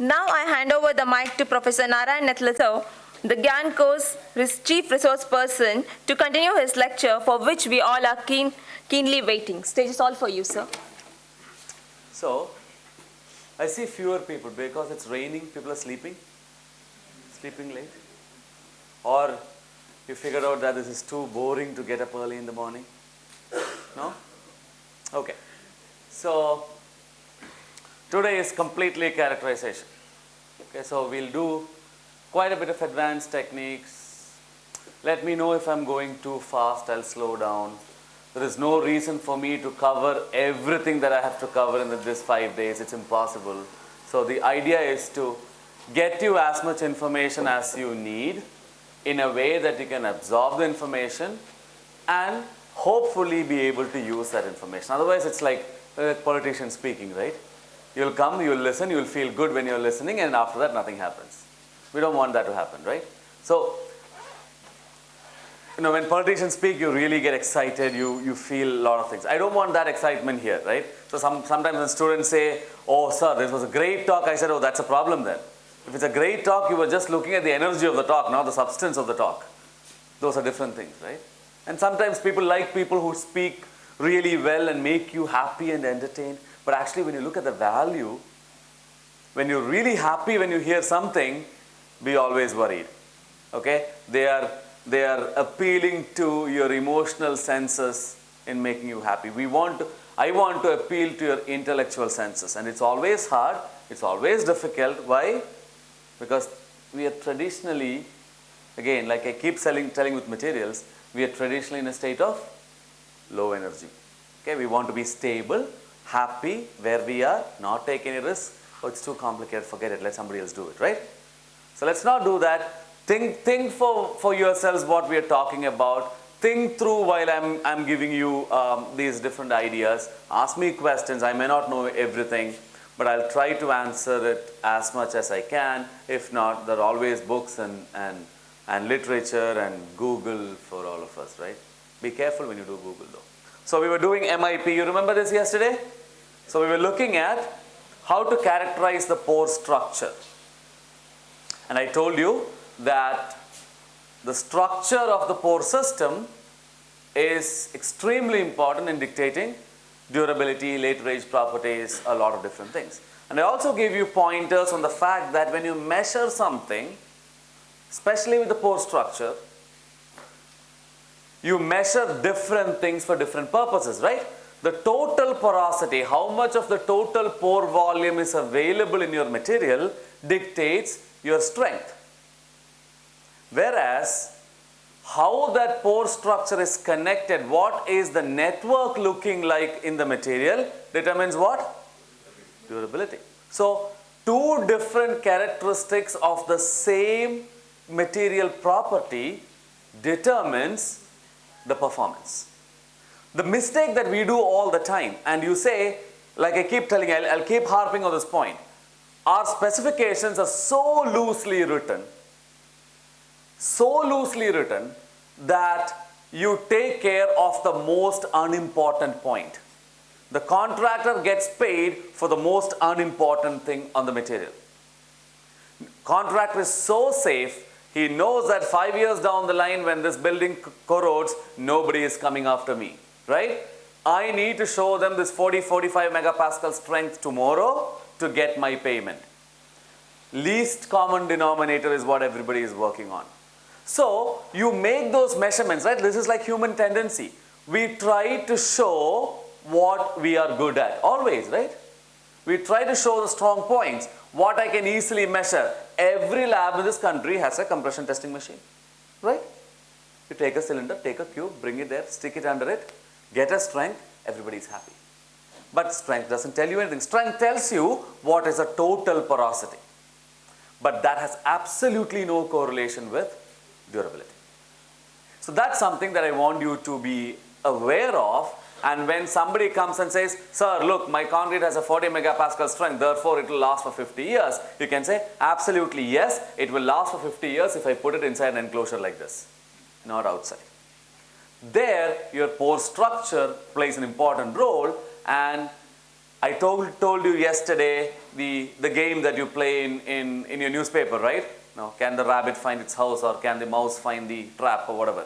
Now I hand over the mic to Professor Narayanan, the GAN course Chief Resource Person, to continue his lecture, for which we all are keenly waiting. Stage is all for you, sir. So, I see fewer people because it's raining, people are sleeping late. Or you figured out that this is too boring to get up early in the morning. No? Okay. So, today is completely characterization. Okay, so we'll do quite a bit of advanced techniques. Let me know if I'm going too fast, I'll slow down. There is no reason for me to cover everything that I have to cover in this 5 days. It's impossible. So the idea is to get you as much information as you need in a way that you can absorb the information and hopefully be able to use that information. Otherwise, it's like a politician speaking, right? You'll come, you'll listen, you'll feel good when you're listening, and after that, nothing happens. We don't want that to happen, right? So, when politicians speak, you really get excited, you feel a lot of things. I don't want that excitement here, right? So sometimes when students say, oh, sir, this was a great talk, I said, oh, that's a problem then. If it's a great talk, you were just looking at the energy of the talk, not the substance of the talk. Those are different things, right? And sometimes people like people who speak really well and make you happy and entertained. But actually, when you look at the value, when you're really happy when you hear something, be always worried. Okay? They are appealing to your emotional senses in making you happy. I want to appeal to your intellectual senses. And it's always hard. It's always difficult. Why? Because we are traditionally, again, like I keep telling with materials, we are traditionally in a state of low energy. Okay? We want to be stable, happy where we are, not take any risk. Oh, it's too complicated, forget it, let somebody else do it, right? So let's not do that. Think for yourselves what we are talking about. Think through while I'm giving you these different ideas. Ask me questions. I may not know everything, but I'll try to answer it as much as I can. If not, there are always books and literature and Google for all of us, right? Be careful when you do Google though. So we were doing MIP. You remember this yesterday? So we were looking at how to characterize the pore structure. And I told you that the structure of the pore system is extremely important in dictating durability, later age properties, a lot of different things. And I also gave you pointers on the fact that when you measure something, especially with the pore structure, you measure different things for different purposes, right? The total porosity, how much of the total pore volume is available in your material dictates your strength. Whereas, how that pore structure is connected, what is the network looking like in the material determines what? Durability. So, two different characteristics of the same material property determines the performance. The mistake that we do all the time, and you say, like I keep telling you, I'll keep harping on this point, our specifications are so loosely written that you take care of the most unimportant point. The contractor gets paid for the most unimportant thing on the material. Contractor is so safe, he knows that 5 years down the line when this building corrodes, nobody is coming after me, right? I need to show them this 40-45 megapascal strength tomorrow to get my payment. Least common denominator is what everybody is working on. So, you make those measurements, right? This is like human tendency. We try to show what we are good at, always, right? We try to show the strong points, what I can easily measure. Every lab in this country has a compression testing machine, right? You take a cylinder, take a cube, bring it there, stick it under it, get a strength, everybody is happy. But strength doesn't tell you anything. Strength tells you what is a total porosity. But that has absolutely no correlation with durability. So that's something that I want you to be aware of. And when somebody comes and says, sir, look, my concrete has a 40 megapascal strength, therefore it will last for 50 years. You can say, absolutely yes, it will last for 50 years if I put it inside an enclosure like this, not outside. There, your pore structure plays an important role, and I told you yesterday the game that you play in your newspaper, right? Now, can the rabbit find its house, or can the mouse find the trap, or whatever,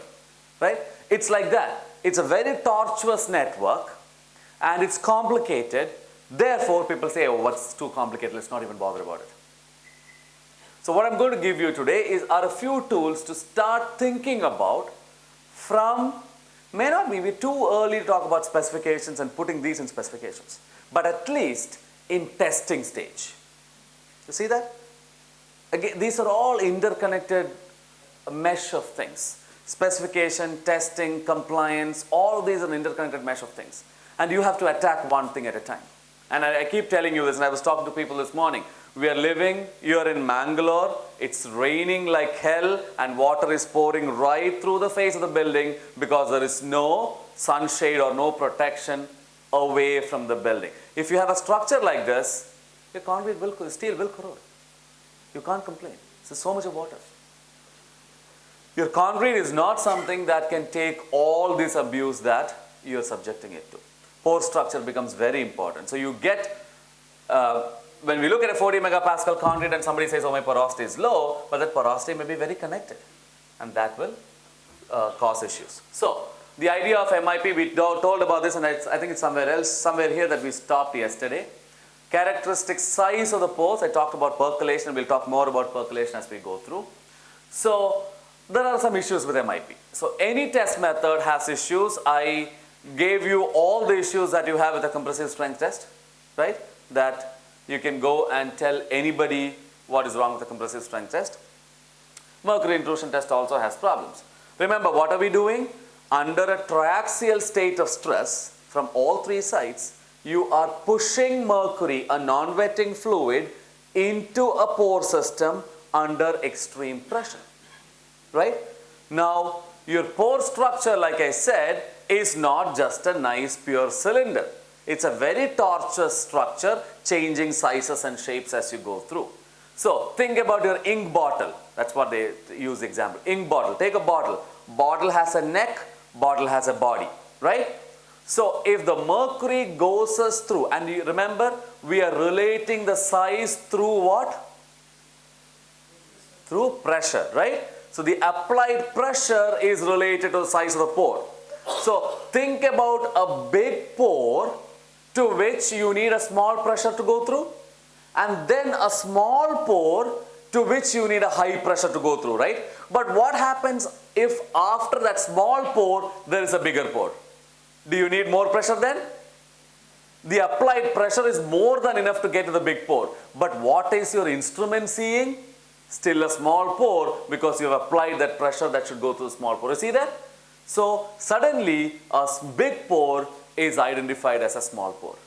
right? It's like that. It's a very tortuous network and it's complicated. Therefore, people say, oh, what's too complicated? Let's not even bother about it. So what I'm going to give you today are a few tools to start thinking about from, may not be too early to talk about specifications and putting these in specifications, but at least in testing stage. You see that? Again, these are all interconnected mesh of things. Specification, testing, compliance, all these are an interconnected mesh of things. And you have to attack one thing at a time. And I keep telling you this, and I was talking to people this morning. We are living here in Mangalore. It's raining like hell, and water is pouring right through the face of the building because there is no sunshade or no protection away from the building. If you have a structure like this, your concrete will, steel will corrode. You can't complain. There's so much of water. Your concrete is not something that can take all this abuse that you're subjecting it to. Pore structure becomes very important. So you get, when we look at a 40 megapascal concrete and somebody says, oh, my porosity is low, but that porosity may be very connected, and that will cause issues. So the idea of MIP, we told about this, and I think it's somewhere else, somewhere here that we stopped yesterday. Characteristic size of the pores, I talked about percolation. We'll talk more about percolation as we go through. So there are some issues with MIP. So any test method has issues. I gave you all the issues that you have with a compressive strength test, right? That you can go and tell anybody what is wrong with the compressive strength test. Mercury intrusion test also has problems. Remember, what are we doing? Under a triaxial state of stress from all three sides, you are pushing mercury, a non-wetting fluid, into a pore system under extreme pressure, right? Now, your pore structure, like I said, is not just a nice pure cylinder. It's a very tortuous structure, changing sizes and shapes as you go through. So, think about your ink bottle. That's what they use the example. Ink bottle. Take a bottle. Bottle has a neck, bottle has a body, right? So, if the mercury goes us through, and you remember, we are relating the size through what? Through pressure, right? So, the applied pressure is related to the size of the pore. So, think about a big pore to which you need a small pressure to go through, and then a small pore to which you need a high pressure to go through, right? But what happens if after that small pore, there is a bigger pore? Do you need more pressure then? The applied pressure is more than enough to get to the big pore. But what is your instrument seeing? Still a small pore, because you have applied that pressure that should go through the small pore. You see that? So suddenly a big pore is identified as a small pore,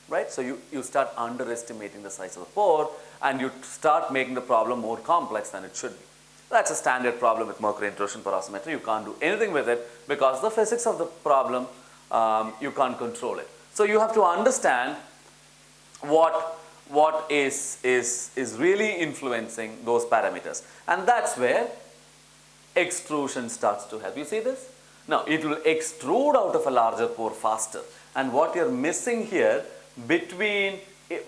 right? So you start underestimating the size of the pore, and you start making the problem more complex than it should be. That's a standard problem with mercury intrusion porosimetry. You can't do anything with it because the physics of the problem, you can't control it. So you have to understand what is really influencing those parameters. And that's where extrusion starts to help. You see this? Now, it will extrude out of a larger pore faster. And what you're missing here between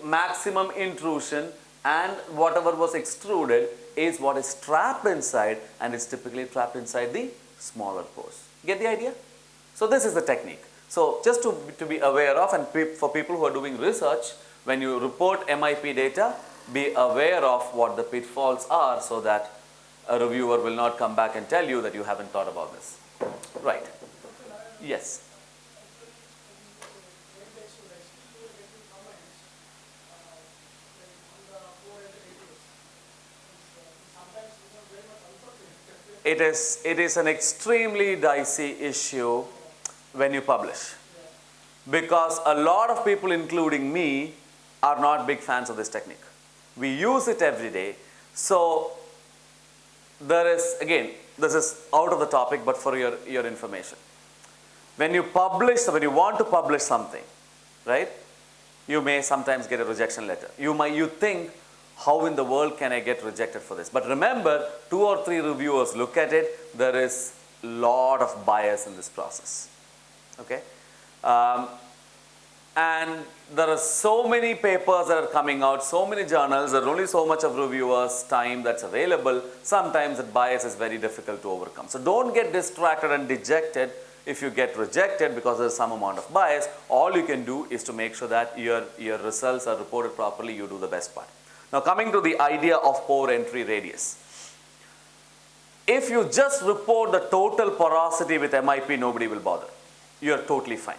maximum intrusion and whatever was extruded is what is trapped inside, and it's typically trapped inside the smaller pores. Get the idea? So this is the technique. So just to be aware of, and for people who are doing research, when you report MIP data, be aware of what the pitfalls are so that a reviewer will not come back and tell you that you haven't thought about this. Right. Yes. It is an extremely dicey issue when you publish, because a lot of people, including me, are not big fans of this technique. We use it every day. So there is, again, this is out of the topic, but for your information. When you want to publish something, right, you may sometimes get a rejection letter. You think, how in the world can I get rejected for this? But remember, 2 or 3 reviewers look at it. There is a lot of bias in this process. Okay? And there are so many papers that are coming out, so many journals, there's only so much of reviewers' time that's available. Sometimes that bias is very difficult to overcome. So don't get distracted and dejected if you get rejected because there's some amount of bias. All you can do is to make sure that your results are reported properly, you do the best part. Now coming to the idea of pore entry radius. If you just report the total porosity with MIP, nobody will bother. You're totally fine.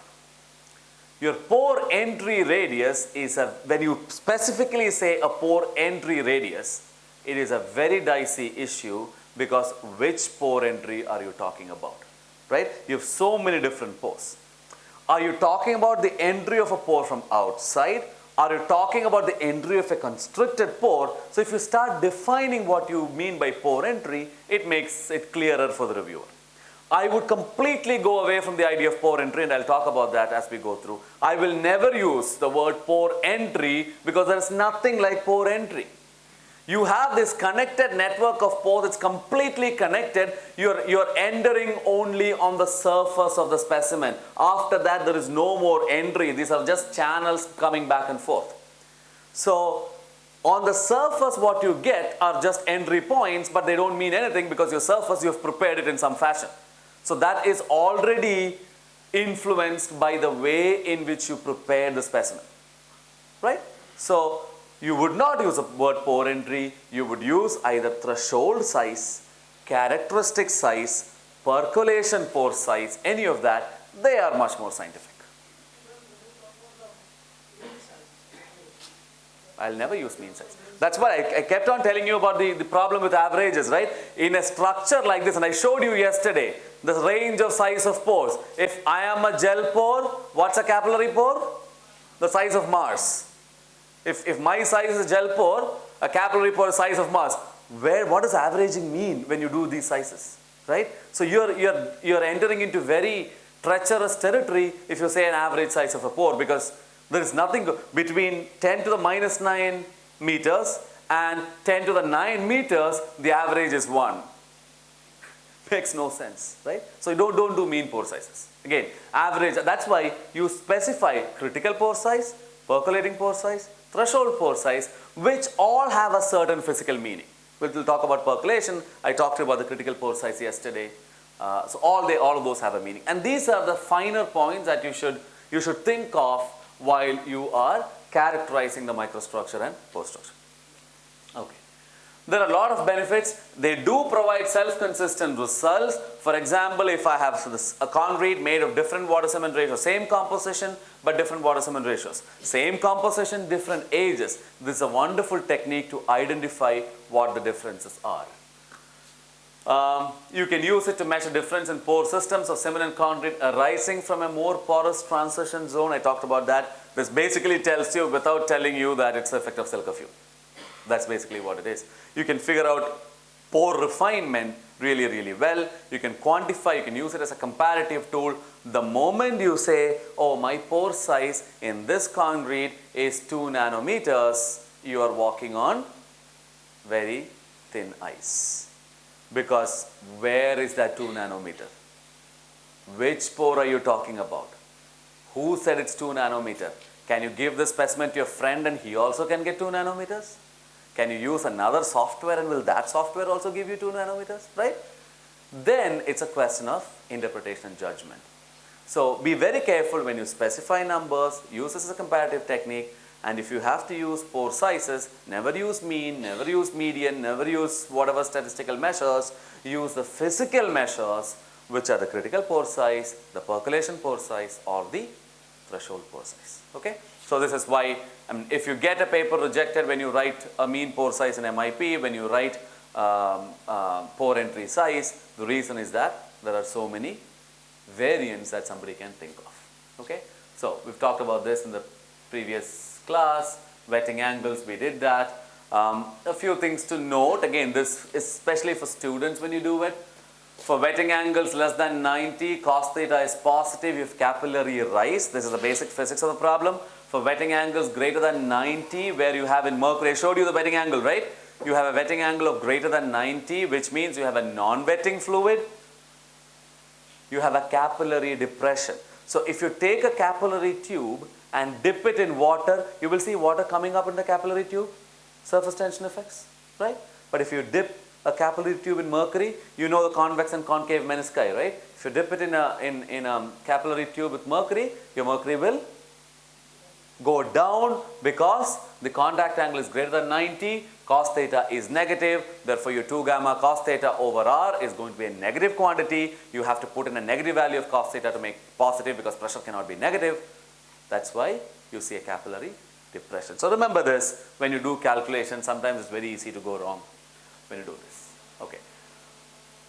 Your pore entry radius is when you specifically say a pore entry radius, it is a very dicey issue because which pore entry are you talking about, right? You have so many different pores. Are you talking about the entry of a pore from outside? Are you talking about the entry of a constricted pore? So if you start defining what you mean by pore entry, it makes it clearer for the reviewer. I would completely go away from the idea of pore entry, and I'll talk about that as we go through. I will never use the word pore entry because there's nothing like pore entry. You have this connected network of pores, it's completely connected. You're entering only on the surface of the specimen. After that, there is no more entry. These are just channels coming back and forth. So on the surface, what you get are just entry points, but they don't mean anything because your surface, you've prepared it in some fashion. So that is already influenced by the way in which you prepare the specimen, right? So you would not use the word pore entry. You would use either threshold size, characteristic size, percolation pore size, any of that. They are much more scientific. I'll never use mean size. That's why I kept on telling you about the problem with averages, right? In a structure like this, and I showed you yesterday, the range of size of pores. If I am a gel pore, what's a capillary pore? The size of Mars. If my size is a gel pore, a capillary pore is size of Mars. What does averaging mean when you do these sizes, right? So you're entering into very treacherous territory if you say an average size of a pore, because there is nothing between 10 to the minus 9 meters and 10 to the 9 meters, the average is 1. Makes no sense, right? So you don't do mean pore sizes. Again, average, that's why you specify critical pore size, percolating pore size, threshold pore size, which all have a certain physical meaning. We'll talk about percolation. I talked about the critical pore size yesterday. So all of those have a meaning. And these are the finer points that you should think of while you are characterizing the microstructure and pore structure. Okay. There are a lot of benefits. They do provide self-consistent results. For example, if I have a concrete made of different water cement ratios, same composition but different water cement ratios, same composition, different ages, this is a wonderful technique to identify what the differences are. You can use it to measure difference in pore systems of cement and concrete arising from a more porous transition zone. I talked about that. This basically tells you, without telling you, that it's the effect of silica fume. That's basically what it is. You can figure out pore refinement really, really well. You can quantify, you can use it as a comparative tool. The moment you say, oh, my pore size in this concrete is 2 nanometers, you are walking on very thin ice. Because where is that 2 nanometer? Which pore are you talking about? Who said it's 2 nanometer? Can you give the specimen to your friend and he also can get 2 nanometers? Can you use another software and will that software also give you 2 nanometers, right? Then it's a question of interpretation and judgment. So be very careful when you specify numbers, use this as a comparative technique, and if you have to use pore sizes, never use mean, never use median, never use whatever statistical measures, use the physical measures, which are the critical pore size, the percolation pore size, or the threshold pore size, okay? So this is why, if you get a paper rejected when you write a mean pore size in MIP, when you write pore entry size, the reason is that there are so many variants that somebody can think of, okay? So we've talked about this in the previous class. Wetting angles, we did that. A few things to note, again, this is especially for students when you do it. For wetting angles less than 90, cos theta is positive, you have capillary rise. This is the basic physics of the problem. For wetting angles greater than 90, where you have in mercury, I showed you the wetting angle, right? You have a wetting angle of greater than 90, which means you have a non-wetting fluid. You have a capillary depression. So if you take a capillary tube and dip it in water, you will see water coming up in the capillary tube, surface tension effects, right? But if you dip a capillary tube in mercury, you know the convex and concave menisci, right? If you dip it in a capillary tube with mercury, your mercury will go down because the contact angle is greater than 90, cos theta is negative, therefore your 2 gamma cos theta over r is going to be a negative quantity. You have to put in a negative value of cos theta to make positive because pressure cannot be negative. That's why you see a capillary depression. So remember this when you do calculation. Sometimes it's very easy to go wrong when you do this. Okay.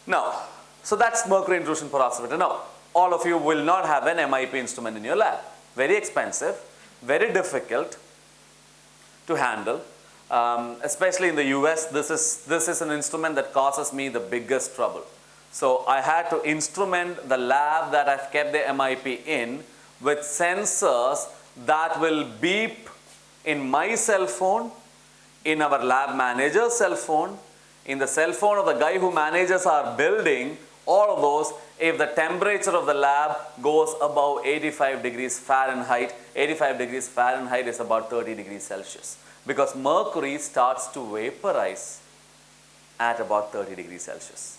Now, so that's mercury intrusion per observator. Now, all of you will not have an MIP instrument in your lab. Very expensive, very difficult to handle. Especially in the US, this is an instrument that causes me the biggest trouble. So I had to instrument the lab that I've kept the MIP in with sensors that will beep in my cell phone, in our lab manager's cell phone, in the cell phone of the guy who manages our building, all of those, if the temperature of the lab goes above 85 degrees Fahrenheit, 85 degrees Fahrenheit is about 30 degrees Celsius. Because mercury starts to vaporize at about 30 degrees Celsius.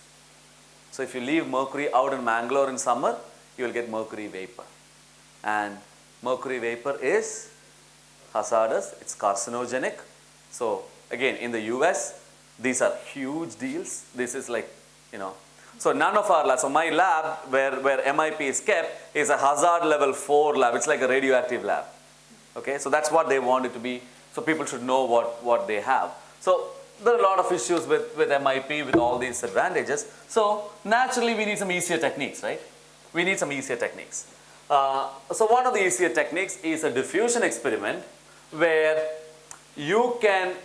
So if you leave mercury out in Mangalore in summer, you will get mercury vapor. And mercury vapor is hazardous, it's carcinogenic. So again, in the US, these are huge deals. This is like, so none of our labs, so my lab where MIP is kept is a hazard level 4 lab. It's like a radioactive lab. Okay, so that's what they want it to be. So people should know what they have. So there are a lot of issues with MIP with all these advantages. So naturally we need some easier techniques, right? We need some easier techniques. So one of the easier techniques is a diffusion experiment where you can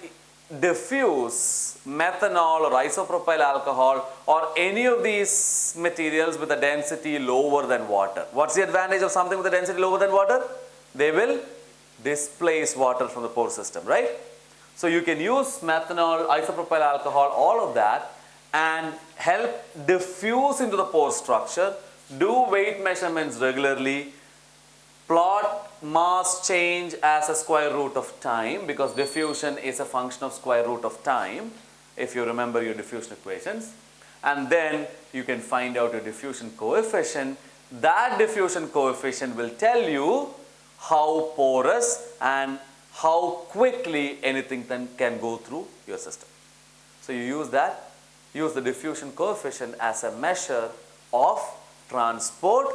diffuse methanol or isopropyl alcohol or any of these materials with a density lower than water. What's the advantage of something with a density lower than water? They will displace water from the pore system, right? So you can use methanol, isopropyl alcohol, all of that and help diffuse into the pore structure, do weight measurements regularly, plot mass change as a square root of time because diffusion is a function of square root of time if you remember your diffusion equations, and then you can find out your diffusion coefficient. That diffusion coefficient will tell you how porous and how quickly anything can go through your system. So you use that, use the diffusion coefficient as a measure of transport.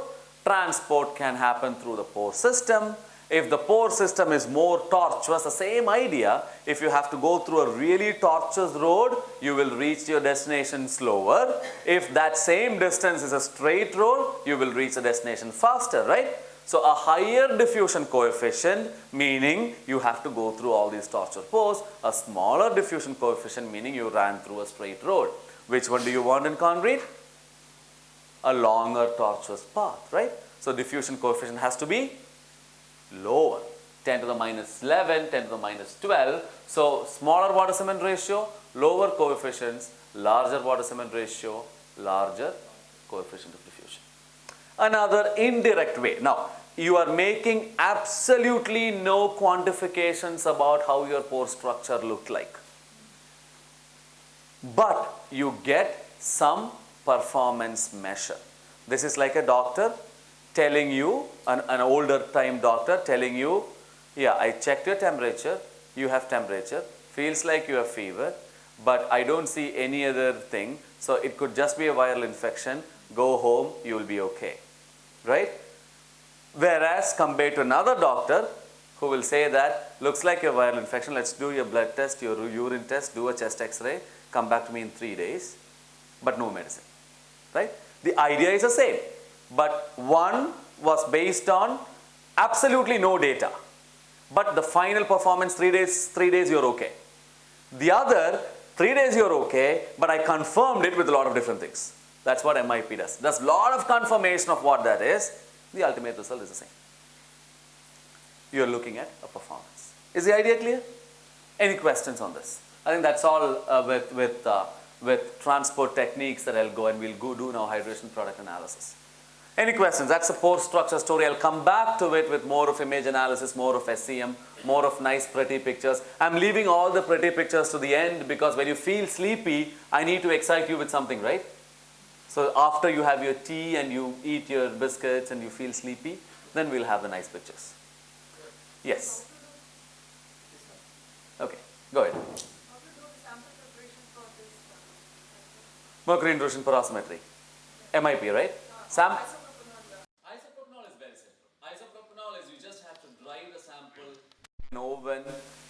Transport can happen through the pore system. If the pore system is more tortuous, the same idea, if you have to go through a really tortuous road, you will reach your destination slower. If that same distance is a straight road, you will reach the destination faster, right? So a higher diffusion coefficient, meaning you have to go through all these tortuous pores. A smaller diffusion coefficient, meaning you ran through a straight road. Which one do you want in concrete? A longer tortuous path, right? So diffusion coefficient has to be lower, 10 to the minus 11, 10 to the minus 12. So smaller water cement ratio, lower coefficients, larger water cement ratio, larger coefficient of diffusion. Another indirect way. Now, you are making absolutely no quantifications about how your pore structure looked like. But you get some performance measure. This is like a doctor telling you, an older time doctor telling you, yeah, I checked your temperature, you have temperature, feels like you have fever, but I don't see any other thing, so it could just be a viral infection, go home, you will be okay, right? Whereas compared to another doctor who will say that, looks like a viral infection, let's do your blood test, your urine test, do a chest x-ray, come back to me in 3 days, but no medicine, right? The idea is the same, but one was based on absolutely no data, but the final performance 3 days you're okay. The other 3 days you're okay, but I confirmed it with a lot of different things. That's what MIP does. There's a lot of confirmation of what that is. The ultimate result is the same. You're looking at a performance. Is the idea clear? Any questions on this? I think that's all with transport techniques that I'll go and we'll go do now hydration product analysis. Any questions? That's a pore structure story. I'll come back to it with more of image analysis, more of SEM, more of nice pretty pictures. I'm leaving all the pretty pictures to the end because when you feel sleepy, I need to excite you with something, right? So after you have your tea and you eat your biscuits and you feel sleepy, then we'll have the nice pictures. Yes. Okay, go ahead. Mercury intrusion porosimetry. MIP, right? Sam? Isopropanol is very simple. Isopropanol is you just have to dry the sample in oven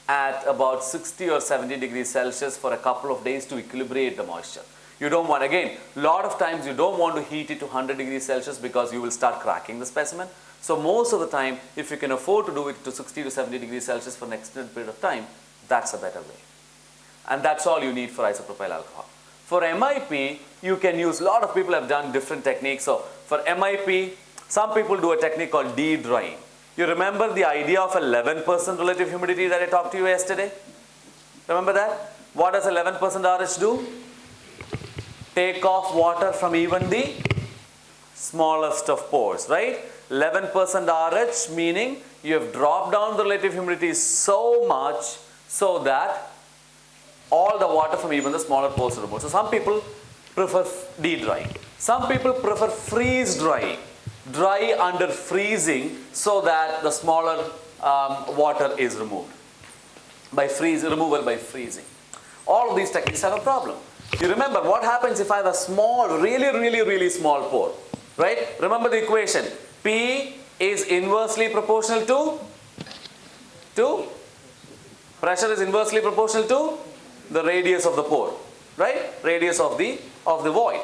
at about 60 or 70 degrees Celsius for a couple of days to equilibrate the moisture. You don't want, again, a lot of times you don't want to heat it to 100 degrees Celsius because you will start cracking the specimen. So most of the time, if you can afford to do it to 60 to 70 degrees Celsius for an extended period of time, that's a better way. And that's all you need for isopropyl alcohol. For MIP, you can use, a lot of people have done different techniques. So for MIP, some people do a technique called de-drying. You remember the idea of 11% relative humidity that I talked to you yesterday? Remember that? What does 11% RH do? Take off water from even the smallest of pores, right? 11% RH meaning you have dropped down the relative humidity so much so that all the water from even the smaller pores are removed. So some people prefer de-drying. Some people prefer freeze drying. Dry under freezing so that the smaller water is removed. Removal by freezing. All of these techniques have a problem. You remember what happens if I have a small, really small pore, right? Remember the equation. P is inversely proportional to pressure is inversely proportional to the radius of the pore, right? Radius of the void.